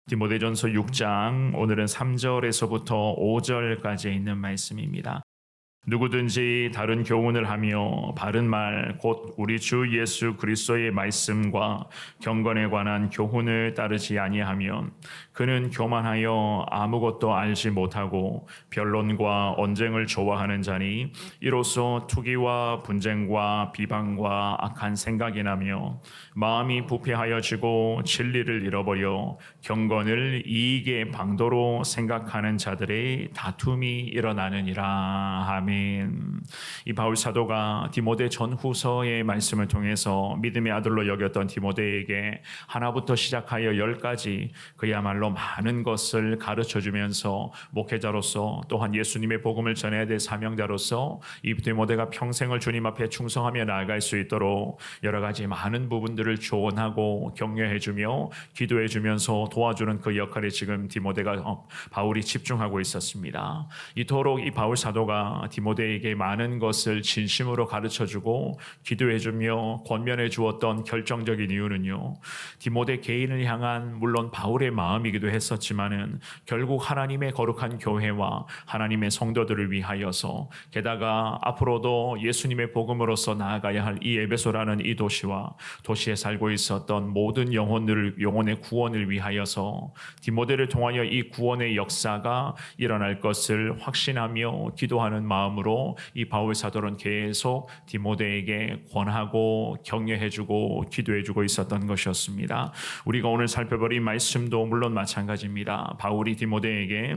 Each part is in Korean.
디모데전서 6장 오늘은 3절에서부터 5절까지 있는 말씀입니다. 누구든지 다른 교훈을 하며 바른 말 곧 우리 주 예수 그리스도의 말씀과 경건에 관한 교훈을 따르지 아니하면 그는 교만하여 아무것도 알지 못하고 변론과 언쟁을 좋아하는 자니 이로써 투기와 분쟁과 비방과 악한 생각이 나며 마음이 부패하여지고 진리를 잃어버려 경건을 이익의 방도로 생각하는 자들의 다툼이 일어나느니라. 아멘. 이 바울 사도가 디모데 전후서의 말씀을 통해서 믿음의 아들로 여겼던 디모데에게 하나부터 시작하여 10까지 그야말로 많은 것을 가르쳐주면서 목회자로서 또한 예수님의 복음을 전해야 될 사명자로서 이 디모데가 평생을 주님 앞에 충성하며 나아갈 수 있도록 여러 가지 많은 부분들을 조언하고 격려해주며 기도해주면서 도와주는 그 역할에 지금 바울이 집중하고 있었습니다. 이토록 이 바울 사도가 디모데에게 많은 것을 진심으로 가르쳐주고 기도해주며 권면해 주었던 결정적인 이유는요, 디모데 개인을 향한 물론 바울의 마음이기도 했었지만은 결국 하나님의 거룩한 교회와 하나님의 성도들을 위하여서 게다가 앞으로도 예수님의 복음으로서 나아가야 할 이 에베소라는 이 도시와 도시에 살고 있었던 모든 영혼의 구원을 위하여서 디모데를 통하여 이 구원의 역사가 일어날 것을 확신하며 기도하는 마음으로 이 바울 사도는 계속 디모데에게 권하고 격려해주고 기도해주고 있었던 것이었습니다. 우리가 오늘 살펴볼 이 말씀도 물론 마찬가지입니다. 바울이 디모데에게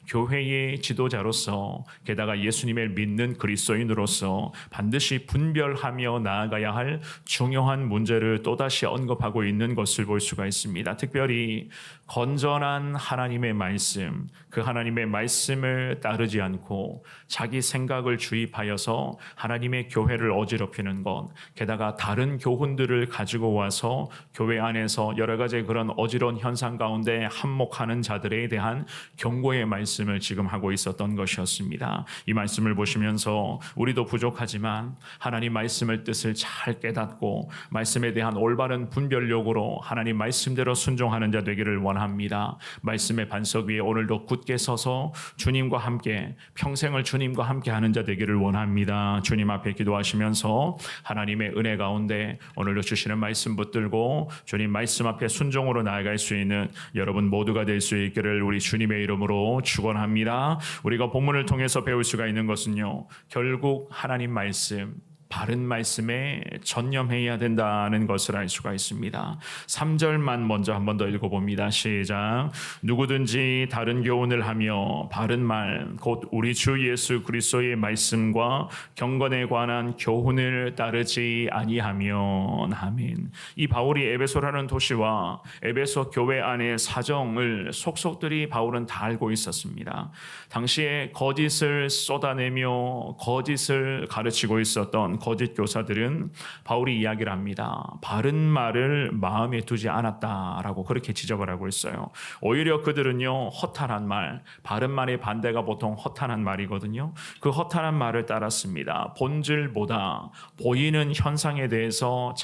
교회의 지도자로서 게다가 예수님을 믿는 그리스도인으로서 반드시 분별하며 나아가야 할 중요한 문제를 또다시 언급하고 있는 것을 볼 수가 있습니다. 특별히 건전한 하나님의 말씀, 그 하나님의 말씀을 따르지 않고 자기 생각을 주입하여서 하나님의 교회를 어지럽히는 것, 게다가 다른 교훈들을 가지고 와서 교회 안에서 여러 가지 그런 어지러운 현상 가운데 한몫하는 자들에 대한 경고의 말씀을 지금 하고 있었던 것이었습니다. 이 말씀을 보시면서 우리도 부족하지만 하나님 말씀의 뜻을 잘 깨닫고 말씀에 대한 올바른 분별력으로 하나님 말씀대로 순종하는 자 되기를 원합니다. 말씀의 반석 위에 오늘도 굳게 서서 주님과 함께 평생을 주님과 함께 하는 자 되기를 원합니다. 주님 앞에 기도하시면서 하나님의 은혜 가운데 오늘도 주시는 말씀 붙들고 주님 말씀 앞에 순종으로 나아갈 수 있는 여러분 모두가 될 수 있기를 우리 주님의 이름으로 축원합니다. 우리가 본문을 통해서 배울 수가 있는 것은요, 결국 하나님 말씀, 바른 말씀에 전념해야 된다는 것을 알 수가 있습니다. 3절만 먼저 한 번 더 읽어봅니다. 시작. 누구든지 다른 교훈을 하며 바른 말 곧 우리 주 예수 그리스도의 말씀과 경건에 관한 교훈을 따르지 아니하면. 아멘. 이 바울이 에베소라는 도시와 에베소 교회 안의 사정을 속속들이 바울은 다 알고 있었습니다. 당시에 거짓을 쏟아내며 거짓을 가르치고 있었던 거짓 교사들은 바울이 이야기를 합니다. 바른 말을 마음에 두지 않았다라고 그렇게 지적을 하고 있어요. 오히려 그들은요, 허탄한 말, 바른 말의 반대가 보통 허탄한 말이거든요. 그 허탄한 말을 따랐습니다. 본질보다 보이는 현상에 대해서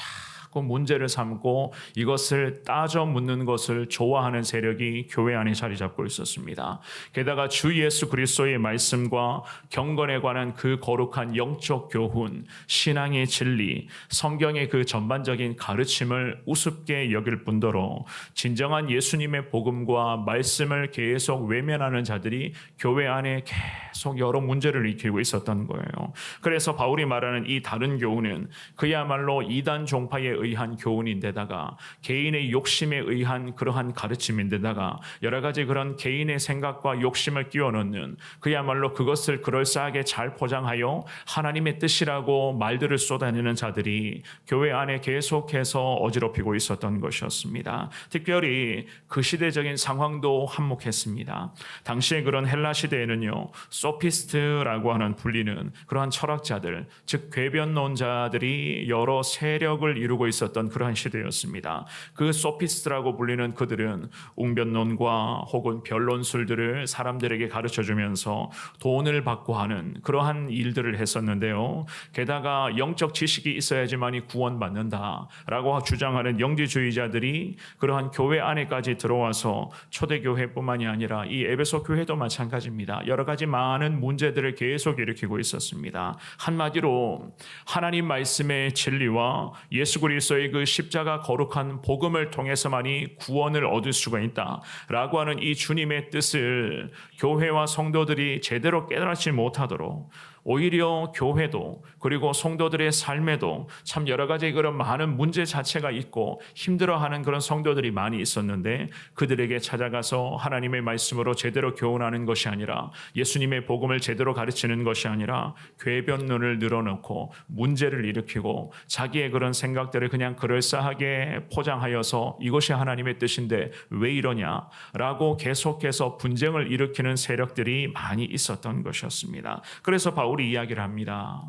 문제를 삼고 이것을 따져 묻는 것을 좋아하는 세력이 교회 안에 자리 잡고 있었습니다. 게다가 주 예수 그리스도의 말씀과 경건에 관한 그 거룩한 영적 교훈, 신앙의 진리, 성경의 그 전반적인 가르침을 우습게 여길 뿐더러 진정한 예수님의 복음과 말씀을 계속 외면하는 자들이 교회 안에 계속 여러 문제를 일으키고 있었던 거예요. 그래서 바울이 말하는 이 다른 교훈은 그야말로 이단 종파의 의한 교훈인데다가 개인의 욕심에 의한 그러한 가르침인데다가 여러 가지 그런 개인의 생각과 욕심을 끼워넣는, 그야말로 그것을 그럴싸하게 잘 포장하여 하나님의 뜻이라고 말들을 쏟아내는 자들이 교회 안에 계속해서 어지럽히고 있었던 것이었습니다. 특별히 그 시대적인 상황도 한몫했습니다. 당시에 그런 헬라 시대에는요, 소피스트라고 하는 불리는 그러한 철학자들, 즉 궤변론자들이 여러 세력을 이루고 있었던 그러한 시대였습니다. 그 소피스트라고 불리는 그들은 웅변론과 혹은 변론술들을 사람들에게 가르쳐주면서 돈을 받고 하는 그러한 일들을 했었는데요. 게다가 영적 지식이 있어야지만이 구원받는다라고 주장하는 영지주의자들이 그러한 교회 안에까지 들어와서 초대교회뿐만이 아니라 이 에베소 교회도 마찬가지입니다. 여러 가지 많은 문제들을 계속 일으키고 있었습니다. 한마디로 하나님 말씀의 진리와 예수 그리스도의 그 십자가 거룩한 복음을 통해서만이 구원을 얻을 수가 있다라고 하는 이 주님의 뜻을 교회와 성도들이 제대로 깨달지 못하도록 오히려 교회도 그리고 성도들의 삶에도 참 여러 가지 그런 많은 문제 자체가 있고 힘들어하는 그런 성도들이 많이 있었는데 그들에게 찾아가서 하나님의 말씀으로 제대로 교훈하는 것이 아니라 예수님의 복음을 제대로 가르치는 것이 아니라 궤변론을 늘어놓고 문제를 일으키고 자기의 그런 생각들을 그냥 그럴싸하게 포장하여서 이것이 하나님의 뜻인데 왜 이러냐라고 계속해서 분쟁을 일으키는 세력들이 많이 있었던 것이었습니다. 그래서 바울이 이야기를 합니다.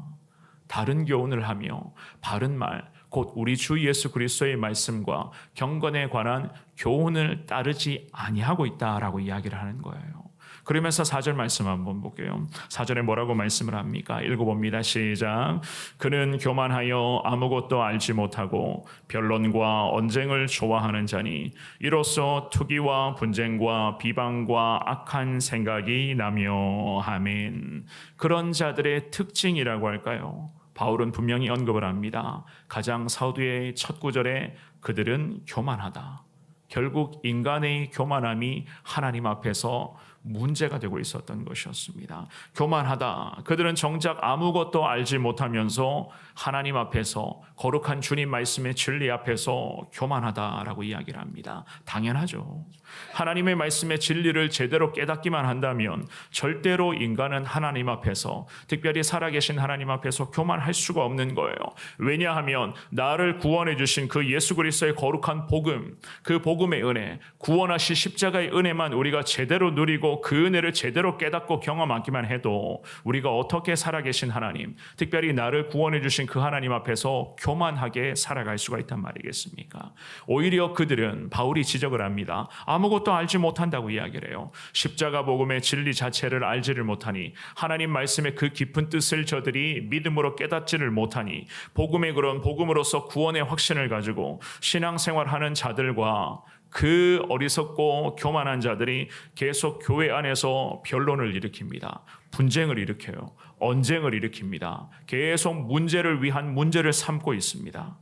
다른 교훈을 하며 바른 말, 곧 우리 주 예수 그리스도의 말씀과 경건에 관한 교훈을 따르지 아니하고 있다라고 이야기를 하는 거예요. 그러면서 4절 말씀 한번 볼게요. 4절에 뭐라고 말씀을 합니까? 읽어봅니다. 시작. 그는 교만하여 아무것도 알지 못하고 변론과 언쟁을 좋아하는 자니 이로써 투기와 분쟁과 비방과 악한 생각이 나며 아멘. 그런 자들의 특징이라고 할까요? 바울은 분명히 언급을 합니다. 가장 서두의 첫 구절에 그들은 교만하다. 결국 인간의 교만함이 하나님 앞에서 문제가 되고 있었던 것이었습니다. 교만하다. 그들은 정작 아무것도 알지 못하면서 하나님 앞에서 거룩한 주님 말씀의 진리 앞에서 교만하다라고 이야기를 합니다. 당연하죠. 하나님의 말씀의 진리를 제대로 깨닫기만 한다면 절대로 인간은 하나님 앞에서 특별히 살아계신 하나님 앞에서 교만할 수가 없는 거예요. 왜냐하면 나를 구원해 주신 그 예수 그리스도의 거룩한 복음, 그 복음의 은혜, 구원하신 십자가의 은혜만 우리가 제대로 누리고 그 은혜를 제대로 깨닫고 경험하기만 해도 우리가 어떻게 살아계신 하나님, 특별히 나를 구원해 주신 그 하나님 앞에서 교만하게 살아갈 수가 있단 말이겠습니까? 오히려 그들은 바울이 지적을 합니다. 아무것도 알지 못한다고 이야기를 해요. 십자가 복음의 진리 자체를 알지를 못하니 하나님 말씀의 그 깊은 뜻을 저들이 믿음으로 깨닫지를 못하니 복음의 그런 복음으로서 구원의 확신을 가지고 신앙생활하는 자들과 그 어리석고 교만한 자들이 계속 교회 안에서 변론을 일으킵니다. 분쟁을 일으켜요. 언쟁을 일으킵니다. 계속 문제를 위한 문제를 삼고 있습니다.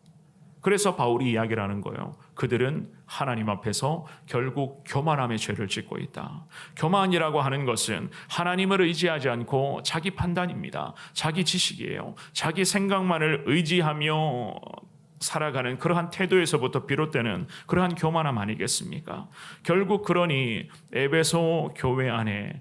그래서 바울이 이야기를 하는 거예요. 그들은 하나님 앞에서 결국 교만함의 죄를 짓고 있다. 교만이라고 하는 것은 하나님을 의지하지 않고 자기 판단입니다. 자기 지식이에요. 자기 생각만을 의지하며 살아가는 그러한 태도에서부터 비롯되는 그러한 교만함 아니겠습니까? 결국 그러니 에베소 교회 안에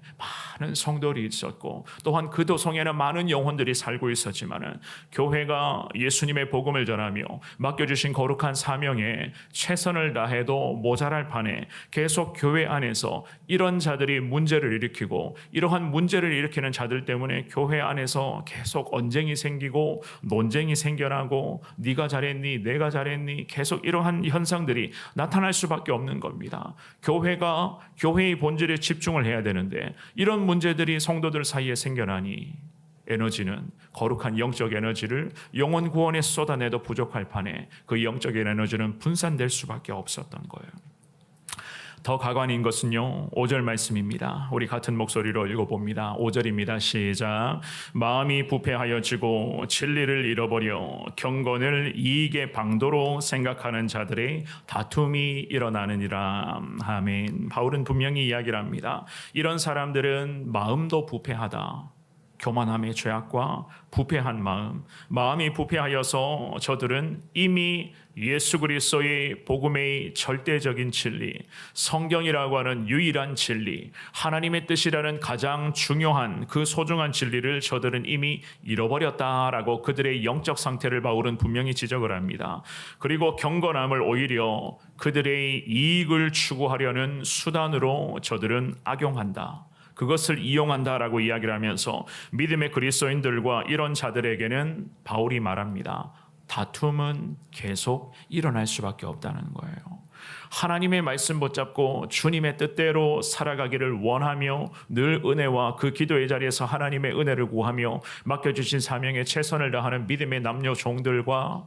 많은 성도들이 있었고 또한 그 도성에는 많은 영혼들이 살고 있었지만은 교회가 예수님의 복음을 전하며 맡겨주신 거룩한 사명에 최선을 다해도 모자랄 판에 계속 교회 안에서 이런 자들이 문제를 일으키고 이러한 문제를 일으키는 자들 때문에 교회 안에서 계속 언쟁이 생기고 논쟁이 생겨나고 네가 잘했니 내가 잘했니 계속 이러한 현상들이 나타날 수밖에 없는 겁니다. 교회가 교회의 본질에 집중을 해야 되는데 이런 문제들이 성도들 사이에 생겨나니 에너지는 거룩한 영적 에너지를 영혼 구원에 쏟아내도 부족할 판에 그 영적 에너지는 분산될 수밖에 없었던 거예요. 더 가관인 것은요 5절 말씀입니다. 우리 같은 목소리로 읽어봅니다. 5절입니다. 시작. 마음이 부패하여지고 진리를 잃어버려 경건을 이익의 방도로 생각하는 자들의 다툼이 일어나느니라. 아멘. 바울은 분명히 이야기를 합니다. 이런 사람들은 마음도 부패하다. 교만함의 죄악과 부패한 마음이 부패하여서 저들은 이미 예수 그리스도의 복음의 절대적인 진리, 성경이라고 하는 유일한 진리, 하나님의 뜻이라는 가장 중요한 그 소중한 진리를 저들은 이미 잃어버렸다라고 그들의 영적 상태를 바울은 분명히 지적을 합니다. 그리고 경건함을 오히려 그들의 이익을 추구하려는 수단으로 저들은 악용한다. 그것을 이용한다라고 이야기를 하면서 믿음의 그리스도인들과 이런 자들에게는 바울이 말합니다. 다툼은 계속 일어날 수밖에 없다는 거예요. 하나님의 말씀 붙잡고 주님의 뜻대로 살아가기를 원하며 늘 은혜와 그 기도의 자리에서 하나님의 은혜를 구하며 맡겨주신 사명에 최선을 다하는 믿음의 남녀 종들과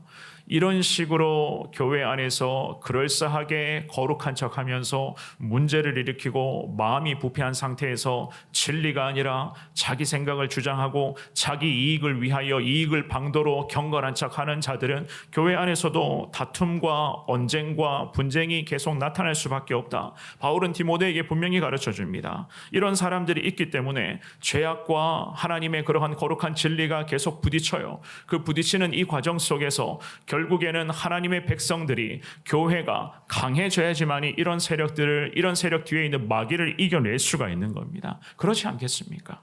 이런 식으로 교회 안에서 그럴싸하게 거룩한 척하면서 문제를 일으키고 마음이 부패한 상태에서 진리가 아니라 자기 생각을 주장하고 자기 이익을 위하여 이익을 방도로 경건한 척하는 자들은 교회 안에서도 다툼과 언쟁과 분쟁이 계속 나타날 수밖에 없다. 바울은 디모데에게 분명히 가르쳐 줍니다. 이런 사람들이 있기 때문에 죄악과 하나님의 그러한 거룩한 진리가 계속 부딪혀요. 그 부딪히는 이 과정 속에서 결국에는 하나님의 백성들이, 교회가 강해져야지만이 이런 세력 뒤에 있는 마귀를 이겨낼 수가 있는 겁니다. 그렇지 않겠습니까?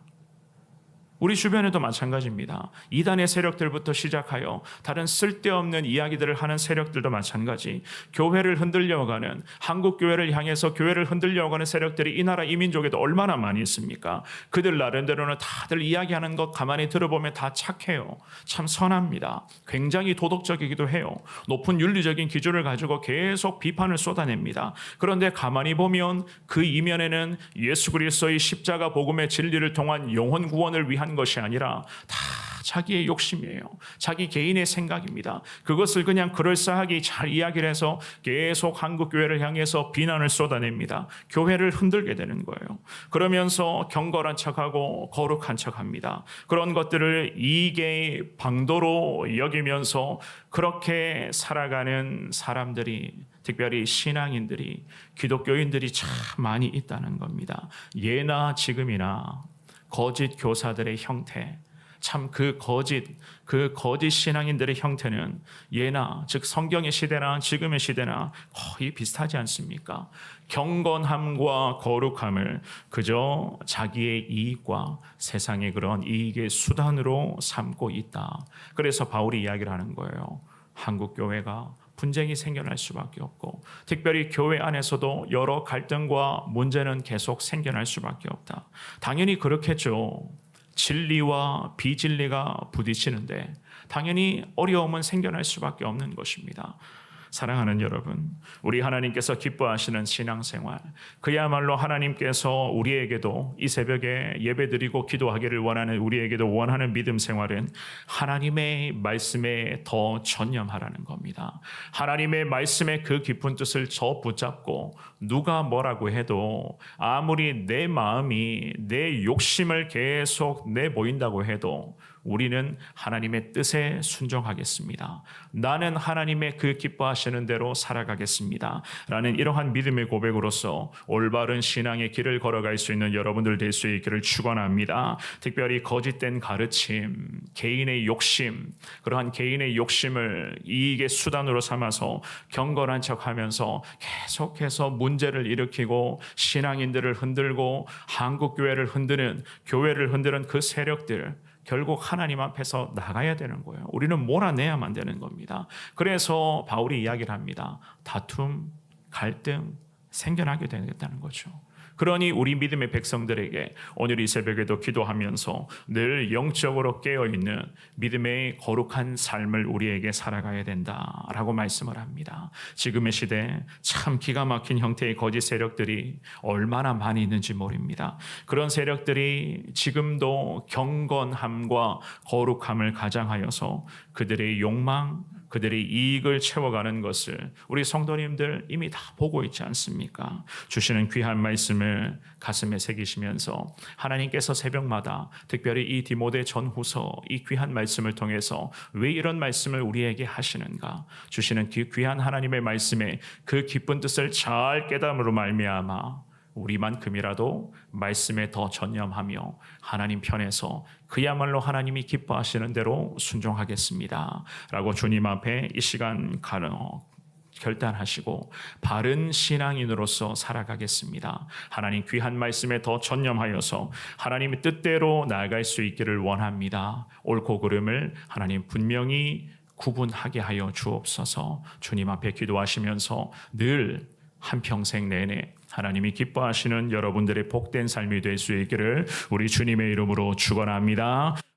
우리 주변에도 마찬가지입니다. 이단의 세력들부터 시작하여 다른 쓸데없는 이야기들을 하는 세력들도 마찬가지. 교회를 흔들려가는, 한국 교회를 향해서 교회를 흔들려가는 세력들이 이 나라 이 민족에도 얼마나 많이 있습니까? 그들 나름대로는 다들 이야기하는 것 가만히 들어보면 다 착해요. 참 선합니다. 굉장히 도덕적이기도 해요. 높은 윤리적인 기준을 가지고 계속 비판을 쏟아냅니다. 그런데 가만히 보면 그 이면에는 예수 그리스도의 십자가 복음의 진리를 통한 영혼 구원을 위한 것이 아니라 다 자기의 욕심이에요. 자기 개인의 생각입니다. 그것을 그냥 그럴싸하게 잘 이야기를 해서 계속 한국교회를 향해서 비난을 쏟아냅니다. 교회를 흔들게 되는 거예요. 그러면서 경건한 척하고 거룩한 척합니다. 그런 것들을 이익의 방도로 여기면서 그렇게 살아가는 사람들이, 특별히 신앙인들이, 기독교인들이 참 많이 있다는 겁니다. 예나 지금이나 거짓 교사들의 형태, 참 그 거짓 신앙인들의 형태는 예나, 즉 성경의 시대나 지금의 시대나 거의 비슷하지 않습니까? 경건함과 거룩함을 그저 자기의 이익과 세상의 그런 이익의 수단으로 삼고 있다. 그래서 바울이 이야기를 하는 거예요. 한국 교회가 분쟁이 생겨날 수밖에 없고, 특별히 교회 안에서도 여러 갈등과 문제는 계속 생겨날 수밖에 없다. 당연히 그렇겠죠. 진리와 비진리가 부딪히는데 당연히 어려움은 생겨날 수밖에 없는 것입니다. 사랑하는 여러분, 우리 하나님께서 기뻐하시는 신앙생활, 그야말로 하나님께서 우리에게도 이 새벽에 예배드리고 기도하기를 원하는, 우리에게도 원하는 믿음 생활은 하나님의 말씀에 더 전념하라는 겁니다. 하나님의 말씀의 그 깊은 뜻을 더 붙잡고 누가 뭐라고 해도, 아무리 내 마음이 내 욕심을 계속 내보인다고 해도 우리는 하나님의 뜻에 순종하겠습니다. 나는 하나님의 그 기뻐하시는 대로 살아가겠습니다. 라는 이러한 믿음의 고백으로서 올바른 신앙의 길을 걸어갈 수 있는 여러분들 될 수 있기를 축원합니다. 특별히 거짓된 가르침, 개인의 욕심, 그러한 개인의 욕심을 이익의 수단으로 삼아서 경건한 척하면서 계속해서 문제를 일으키고 신앙인들을 흔들고 한국교회를 흔드는, 교회를 흔드는 그 세력들, 결국 하나님 앞에서 나가야 되는 거예요. 우리는 몰아내야만 되는 겁니다. 그래서 바울이 이야기를 합니다. 다툼, 갈등 생겨나게 되겠다는 거죠. 그러니 우리 믿음의 백성들에게 오늘 이 새벽에도 기도하면서 늘 영적으로 깨어있는 믿음의 거룩한 삶을 우리에게 살아가야 된다라고 말씀을 합니다. 지금의 시대에 참 기가 막힌 형태의 거짓 세력들이 얼마나 많이 있는지 모릅니다. 그런 세력들이 지금도 경건함과 거룩함을 가장하여서 그들의 욕망, 그들의 이익을 채워가는 것을 우리 성도님들 이미 다 보고 있지 않습니까? 주시는 귀한 말씀을 가슴에 새기시면서 하나님께서 새벽마다 특별히 이 디모데 전후서 이 귀한 말씀을 통해서 왜 이런 말씀을 우리에게 하시는가? 주시는 귀한 하나님의 말씀에 그 깊은 뜻을 잘 깨달음으로 말미암아 우리만큼이라도 말씀에 더 전념하며 하나님 편에서 그야말로 하나님이 기뻐하시는 대로 순종하겠습니다 라고 주님 앞에 이 시간 결단하시고 바른 신앙인으로서 살아가겠습니다. 하나님 귀한 말씀에 더 전념하여서 하나님의 뜻대로 나아갈 수 있기를 원합니다. 옳고 그름을 하나님 분명히 구분하게 하여 주옵소서. 주님 앞에 기도하시면서 늘 한평생 내내 하나님이 기뻐하시는 여러분들의 복된 삶이 될 수 있기를 우리 주님의 이름으로 축원합니다.